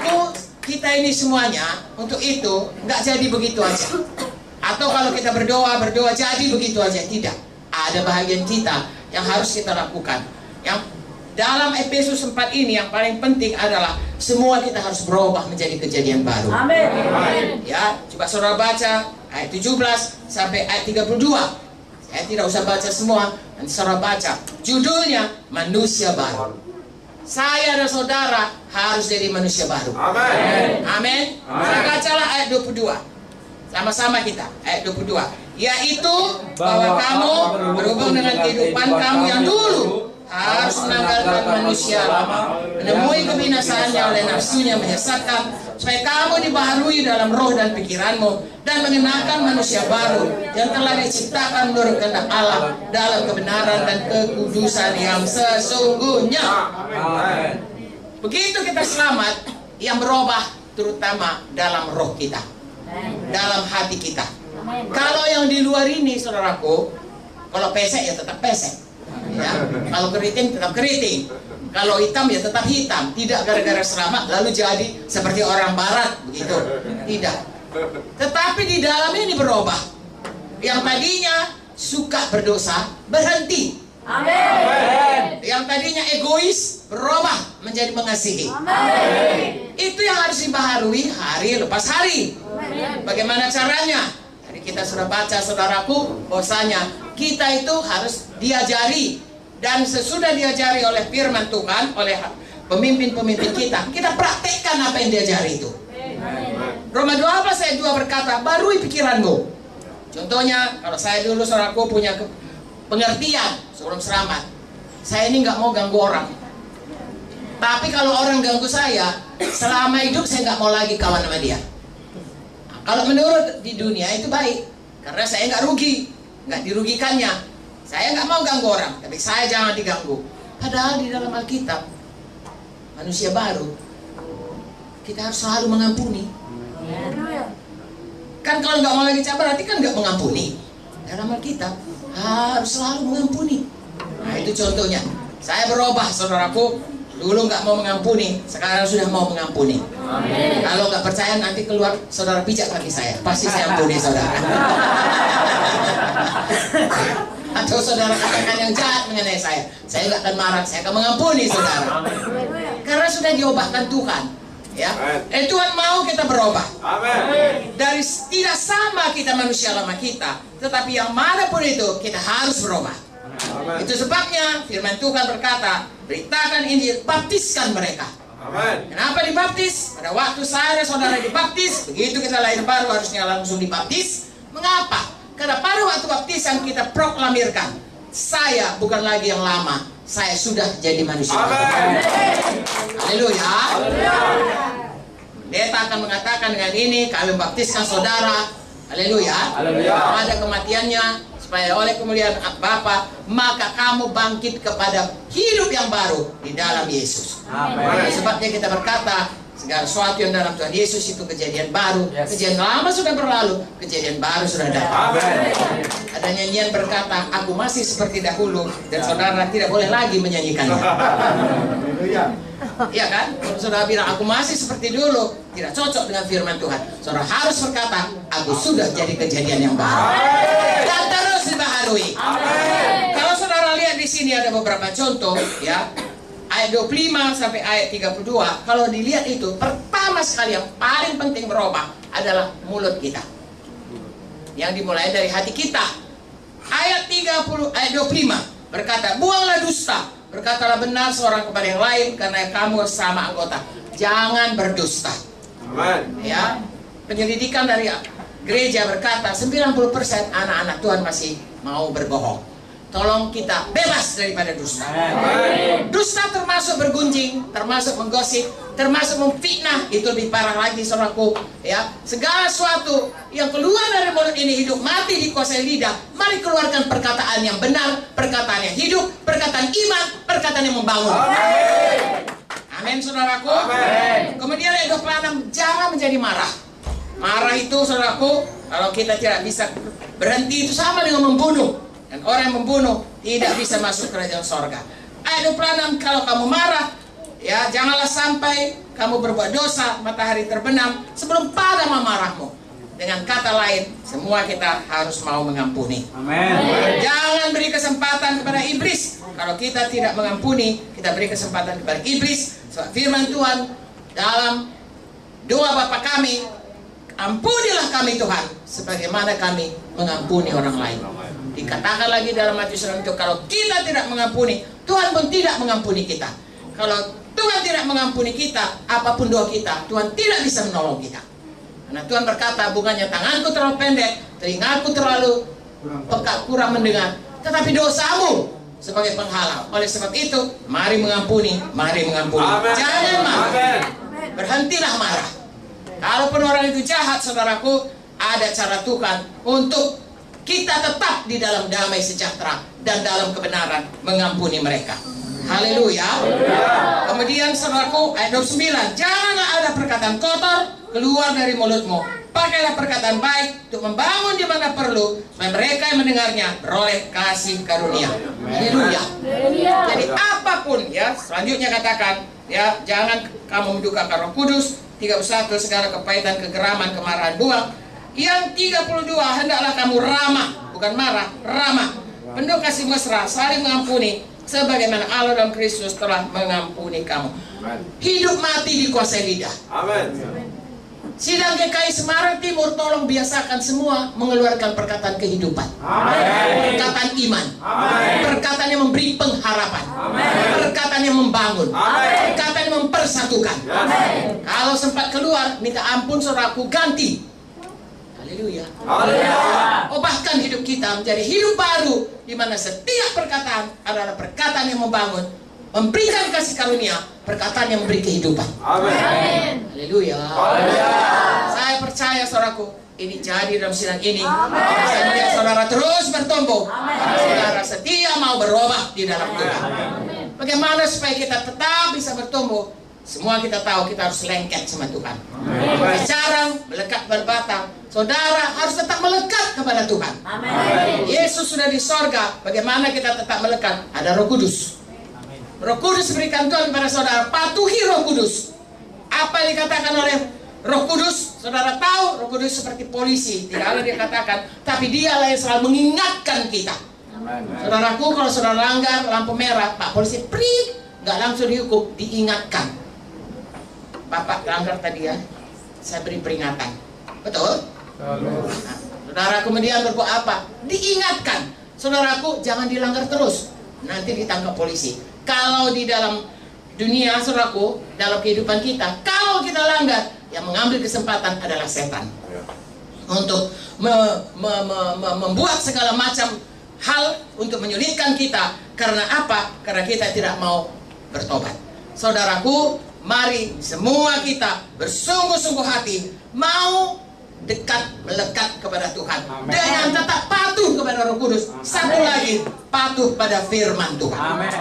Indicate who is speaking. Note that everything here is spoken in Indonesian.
Speaker 1: saudaraku, kita ini semuanya untuk itu nggak jadi begitu aja. Atau kalau kita berdoa jadi begitu aja, tidak. Ada bahagian kita yang harus kita lakukan. Yang dalam Efesus 4 ini yang paling penting adalah semua kita harus berubah menjadi kejadian baru.
Speaker 2: Amin.
Speaker 1: Ya, coba saudara baca ayat 17 sampai ayat 32. Saya tidak usah baca semua, nanti saudara baca. Judulnya manusia baru. Saya dan saudara harus jadi manusia baru.
Speaker 3: Amin.
Speaker 1: Amin. Saya bacalah ayat 22. Sama-sama kita, ayat 22. Yaitu bahwa kamu berhubung dengan kehidupan kamu yang dulu harus menanggalkan manusia lama, menemui kebinasaannya oleh nafsunya menyesatkan, supaya kamu dibaharui dalam roh dan pikiranmu, dan mengenakan manusia baru yang telah diciptakan menurut kehendak Allah dalam kebenaran dan kekudusan yang sesungguhnya. Begitu kita selamat, yang berubah terutama dalam roh kita, dalam hati kita. Kalau yang di luar ini, saudaraku, kalau pesek ya tetap pesek, ya. Kalau keriting tetap keriting, kalau hitam ya tetap hitam. Tidak gara-gara selamat lalu jadi seperti orang barat begitu, tidak. Tetapi di dalam ini berubah. Yang tadinya suka berdosa berhenti.
Speaker 2: Amin.
Speaker 1: Yang tadinya egois berubah menjadi mengasihi.
Speaker 2: Amin.
Speaker 1: Itu yang harus dibaharui hari lepas hari. Bagaimana caranya? Tadi kita sudah baca, saudaraku, bahwasanya kita itu harus diajari, dan sesudah diajari oleh firman Tuhan, oleh pemimpin-pemimpin kita, kita praktekkan apa yang diajari itu. Roma 12 ayat 2 berkata, barui pikiranmu. Contohnya, kalau saya dulu, saudaraku, punya pengertian sebelum selamat, saya ini nggak mau ganggu orang. Tapi kalau orang ganggu saya, selama hidup saya nggak mau lagi kawan sama dia. Kalau menurut di dunia itu baik, karena saya nggak rugi, nggak dirugikannya. Saya nggak mau ganggu orang, tapi saya jangan diganggu. Padahal di dalam Alkitab, manusia baru, kita harus selalu mengampuni. Kan kalau nggak mau lagi cabar, berarti kan nggak mengampuni. Dalam Alkitab harus selalu mengampuni. Nah itu contohnya. Saya berubah, saudaraku. Dulu nggak mau mengampuni, sekarang sudah mau mengampuni.
Speaker 2: Amin.
Speaker 1: Kalau nggak percaya nanti keluar saudara pijak kaki saya, pasti saya ampuni saudara. Atau saudara katakan yang jahat mengenai saya nggak akan marah, saya akan mengampuni saudara. Karena sudah diubahkan Tuhan. Ya, Tuhan mau kita berubah. Dari tidak sama kita manusia lama kita, tetapi yang manapun itu kita harus berubah. Itu sebabnya firman Tuhan berkata, beritakan Injil, baptiskan mereka. Kenapa dibaptis? Pada waktu saya dan saudara dibaptis, begitu kita lahir baru harusnya langsung dibaptis. Mengapa? Karena pada waktu baptisan kita proklamirkan, saya bukan lagi yang lama, saya sudah jadi manusia baru. Haleluya. Pendeta akan mengatakan dengan ini, kami baptiskan saudara, haleluya, pada kematiannya, supaya oleh kemuliaan Bapa, maka kamu bangkit kepada hidup yang baru di dalam Yesus. Sebabnya kita berkata, segala sesuatu yang dalam Tuhan Yesus itu kejadian baru. Kejadian lama sudah berlalu, kejadian baru sudah datang. Ada nyanyian berkata, aku masih seperti dahulu, dan saudara tidak boleh lagi menyanyikannya. Iya kan? Kalau saudara bilang aku masih seperti dulu, tidak cocok dengan firman Tuhan. Saudara harus berkata, aku sudah jadi kejadian yang baru. Dan terus dibaharui. Kalau saudara lihat di sini ada beberapa contoh, ya. Ayat 25 sampai ayat 32. Kalau dilihat itu, pertama sekali yang paling penting berubah adalah mulut kita. Yang dimulai dari hati kita. Ayat 25 berkata, buanglah dusta. Berkatalah benar seorang kepada yang lain, karena kamu sama anggota. Jangan berdusta. Ya, penyelidikan dari gereja berkata 90% anak-anak Tuhan masih mau berbohong. Tolong kita bebas daripada dusta. Dusta termasuk bergunjing, termasuk menggosip, termasuk memfitnah. Itu lebih parah lagi, saudaraku. Ya, segala sesuatu yang keluar dari mulut ini hidup mati dikuasai lidah. Mari keluarkan perkataan yang benar, perkataan yang hidup, perkataan iman, perkataan yang membangun. Amin, saudaraku. Kemudian ayat 26, jangan menjadi marah. Marah itu, saudaraku, kalau kita tidak bisa berhenti, itu sama dengan membunuh. Dan orang yang membunuh tidak bisa masuk kerajaan sorga. Ayat 26, kalau kamu marah, ya janganlah sampai kamu berbuat dosa, matahari terbenam sebelum padam amarahmu. Dengan kata lain, semua kita harus mau mengampuni.
Speaker 2: Amin.
Speaker 1: Jangan beri kesempatan kepada iblis. Kalau kita tidak mengampuni, kita beri kesempatan kepada iblis. Sebab firman Tuhan dalam doa Bapa kami, ampunilah kami Tuhan, sebagaimana kami mengampuni orang lain. Dikatakan lagi dalam Matius 6 itu, kalau kita tidak mengampuni, Tuhan pun tidak mengampuni kita. Kalau Tuhan tidak mengampuni kita, apapun doa kita, Tuhan tidak bisa menolong kita. Karena Tuhan berkata, bukannya tanganku terlalu pendek, telingaku terlalu peka, kurang mendengar, tetapi dosamu sebagai penghalang. Oleh sebab itu, mari mengampuni, mari mengampuni.
Speaker 2: Amen.
Speaker 1: Jangan marah.
Speaker 2: Amen.
Speaker 1: Berhentilah marah. Kalaupun orang itu jahat, saudaraku, ada cara Tuhan untuk kita tetap di dalam damai sejahtera dan dalam kebenaran mengampuni mereka. Haleluya. Kemudian saudaraku, ayat 29, janganlah ada perkataan kotor keluar dari mulutmu. Pakailah perkataan baik untuk membangun di mana perlu, supaya mereka yang mendengarnya beroleh kasih karunia. Haleluya. Jadi apapun ya, selanjutnya katakan ya, jangan kamu mendukakan Roh Kudus. 31, segala kepahitan, kegeraman, kemarahan buang. Yang 32, hendaklah kamu ramah, bukan marah, ramah. Penuh kasih mesra, saling mengampuni, sebagaimana Allah dalam Kristus telah mengampuni kamu. Hidup mati dikuasai lidah.
Speaker 2: Amin.
Speaker 1: Sidang GKI Semarang Timur, tolong biasakan semua mengeluarkan perkataan kehidupan.
Speaker 2: Amin.
Speaker 1: Perkataan iman.
Speaker 2: Amin.
Speaker 1: Perkataan yang memberi pengharapan.
Speaker 2: Amin.
Speaker 1: Perkataan yang membangun.
Speaker 2: Amin.
Speaker 1: Perkataan yang mempersatukan.
Speaker 2: Amin.
Speaker 1: Kalau sempat keluar, minta ampun saudaraku, ganti. Haleluya.
Speaker 2: Haleluya.
Speaker 1: Ubahkan hidup kita menjadi hidup baru, di mana setiap perkataan adalah perkataan yang membangun, memberikan kasih karunia, perkataan yang memberi kehidupan.
Speaker 2: Amin.
Speaker 1: Haleluya.
Speaker 2: Haleluya.
Speaker 1: Saya percaya saudaraku, ini jadi dalam sidang ini. Saya melihat saudara terus bertumbuh. Karena saudara setia mau berubah di dalam Tuhan. Bagaimana supaya kita tetap bisa bertumbuh? Semua kita tahu kita harus lengket sama Tuhan. Jarang melekat berbatang. Saudara harus tetap melekat kepada Tuhan. Yesus sudah di sorga. Bagaimana kita tetap melekat? Ada Roh Kudus. Roh Kudus berikan Tuhan kepada saudara. Patuhi Roh Kudus. Apa yang dikatakan oleh Roh Kudus? Saudara tahu Roh Kudus seperti polisi. Tidak ada dia katakan, tapi dialah yang selalu mengingatkan kita. Saudaraku, kalau saudara langgar lampu merah, Pak polisi prit, nggak langsung dihukum, diingatkan. Bapak langgar tadi ya, saya beri peringatan. Betul? Nah, saudara kemudian berbuat apa? Diingatkan. Saudaraku, jangan dilanggar terus, nanti ditangkap polisi. Kalau di dalam dunia, saudaraku, dalam kehidupan kita, kalau kita langgar, yang mengambil kesempatan adalah setan untuk membuat segala macam hal untuk menyulitkan kita. Karena apa? Karena kita tidak mau bertobat. Saudaraku, mari semua kita bersungguh-sungguh hati mau dekat, melekat kepada Tuhan. Amen. Dengan tetap patuh kepada Roh Kudus. Satu lagi, patuh pada firman Tuhan. Amen.